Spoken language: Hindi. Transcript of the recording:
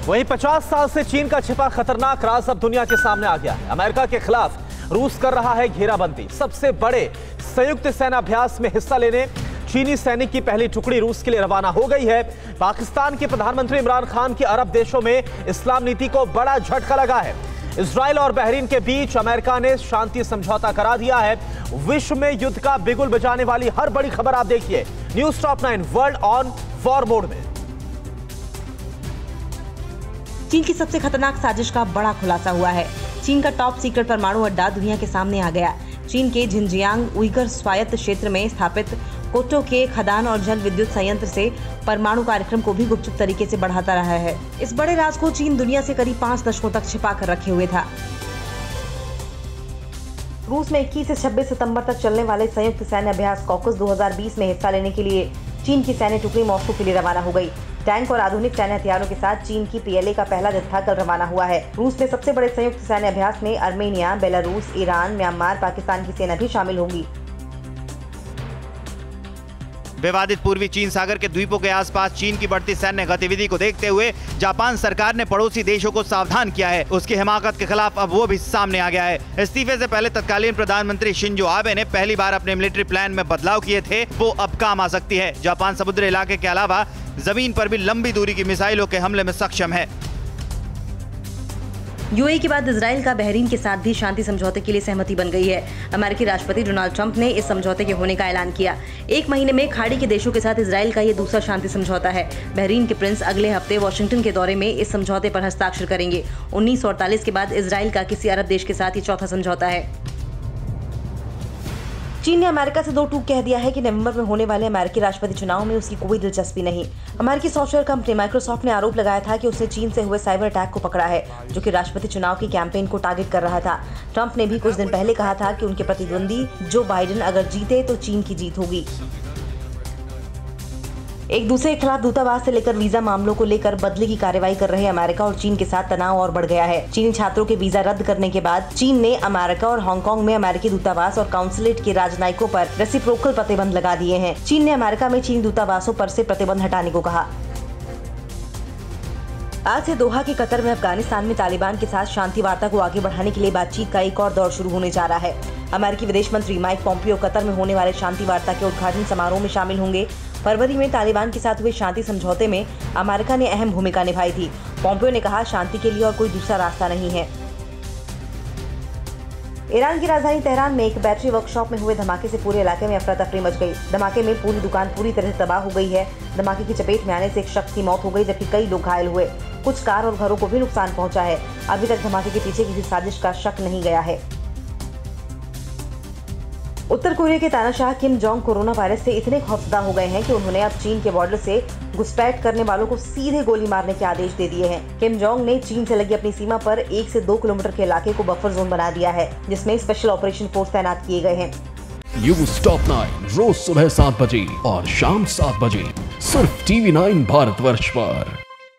वहीं 50 साल से चीन का छिपा खतरनाक राज अब दुनिया के सामने आ गया है। अमेरिका के खिलाफ रूस कर रहा है घेराबंदी। सबसे बड़े संयुक्त सेनाभ्यास में हिस्सा लेने चीनी सैनिक की पहली टुकड़ी रूस के लिए रवाना हो गई है। पाकिस्तान के प्रधानमंत्री इमरान खान की अरब देशों में इस्लाम नीति को बड़ा झटका लगा है। इजराइल और बहरीन के बीच अमेरिका ने शांति समझौता करा दिया है। विश्व में युद्ध का बिगुल बजाने वाली हर बड़ी खबर आप देखिए news top 9 world on war mode में। चीन की सबसे खतरनाक साजिश का बड़ा खुलासा हुआ है। चीन का टॉप सीक्रेट परमाणु अड्डा दुनिया के सामने आ गया। चीन के झिंजियांग उइगर स्वायत्त क्षेत्र में स्थापित कोटो के खदान और जल विद्युत संयंत्र से परमाणु कार्यक्रम को भी गुपचुप तरीके से बढ़ाता रहा है। इस बड़े राज को चीन दुनिया से करीब 5 दशकों तक छिपा कर रखे हुए था। रूस में 21 से 26 सितंबर तक चलने वाले संयुक्त सैन्य अभ्यास कॉकस 2020 में हिस्सा लेने के लिए चीन की सैन्य टुकड़ी मॉस्को के लिए रवाना हो गई। टैंक और आधुनिक सैन्य हथियारों के साथ चीन की पीएलए का पहला जत्था कल रवाना हुआ है। रूस में सबसे बड़े संयुक्त सैन्य अभ्यास में Armenia, Belarus, Iran, Myanmar, Pakistan की सेना भी शामिल होंगी। विवादित पूर्वी चीन सागर के द्वीपों के आसपास चीन की बढ़ती सैन्य गतिविधि को देखते हुए जापान सरकार ने पड़ोसी देशों को सावधान किया है। उसकी हिमाकत के खिलाफ अब वो भी सामने आ गया है। इस्तीफे से पहले तत्कालीन प्रधानमंत्री शिंजो आबे ने पहली बार अपने मिलिट्री प्लान में बदलाव किए थे, वो अब काम आ सकती है। जापान समुद्री इलाके के अलावा जमीन पर भी लंबी दूरी की मिसाइलों के हमले में सक्षम है। यूएई के बाद इजराइल का बहरीन के साथ भी शांति समझौते के लिए सहमति बन गई है। अमेरिकी राष्ट्रपति डोनाल्ड ट्रंप ने इस समझौते के होने का ऐलान किया। 1 महीने में खाड़ी के देशों के साथ इजराइल का ये दूसरा शांति समझौता है। बहरीन के प्रिंस अगले हफ्ते वॉशिंगटन के दौरे में इस समझौते पर हस्ताक्षर करेंगे। 1948 के बाद इजराइल का किसी अरब देश के साथ ये चौथा समझौता है। चीन ने अमेरिका से दो टूक कह दिया है कि नवंबर में होने वाले अमेरिकी राष्ट्रपति चुनाव में उसकी कोई दिलचस्पी नहीं। अमेरिकी सॉफ्टवेयर कंपनी माइक्रोसॉफ्ट ने आरोप लगाया था कि उसने चीन से हुए साइबर अटैक को पकड़ा है, जो कि राष्ट्रपति चुनाव की कैंपेन को टारगेट कर रहा था। ट्रंप ने भी कुछ दिन पहले कहा था कि उनके प्रतिद्वंदी जो बाइडेन अगर जीते तो चीन की जीत होगी। एक दूसरे के खिलाफ दूतावास से लेकर वीजा मामलों को लेकर बदले की कार्रवाई कर रहे अमेरिका और चीन के साथ तनाव और बढ़ गया है। चीनी छात्रों के वीजा रद्द करने के बाद चीन ने अमेरिका और हांगकांग में अमेरिकी दूतावास और काउंसलेट के राजनयिकों पर रेसिप्रोकल प्रतिबंध लगा दिए हैं। चीन ने अमेरिका में चीनी दूतावासों पर से प्रतिबंध हटाने को कहा। आज से दोहा के कतर में अफगानिस्तान में तालिबान के साथ शांति वार्ता को आगे बढ़ाने के लिए बातचीत का एक और दौर शुरू होने जा रहा है। अमेरिकी विदेश मंत्री माइक पोम्पियो कतर में होने वाले शांति वार्ता के उद्घाटन समारोह में शामिल होंगे। फरवरी में तालिबान के साथ हुए शांति समझौते में अमेरिका ने अहम भूमिका निभाई थी। पोम्पियो ने कहा, शांति के लिए और कोई दूसरा रास्ता नहीं है। ईरान की राजधानी तेहरान में एक बैटरी वर्कशॉप में हुए धमाके से पूरे इलाके में अफरा तफरी मच गई। धमाके में पूरी दुकान पूरी तरह से तबाह हो गई है। धमाके की चपेट में आने से एक शख्स की मौत हो गई, जबकि कई लोग घायल हुए। कुछ कार और घरों को भी नुकसान पहुंचा है। अभी तक धमाके के पीछे किसी साजिश का शक नहीं गया है। उत्तर कोरिया के तानाशाह किम जोंग कोरोना वायरस से इतने खौफजदा हो गए हैं कि उन्होंने अब चीन के बॉर्डर से घुसपैठ करने वालों को सीधे गोली मारने के आदेश दे दिए हैं। किम जोंग ने चीन से लगी अपनी सीमा पर 1 से 2 किलोमीटर के इलाके को बफर जोन बना दिया है, जिसमें स्पेशल ऑपरेशन फोर्स तैनात किए गए हैं। न्यूज़ टॉप 9 रोज सुबह 7 बजे और शाम 7 बजे सिर्फ TV9 भारतवर्ष पर।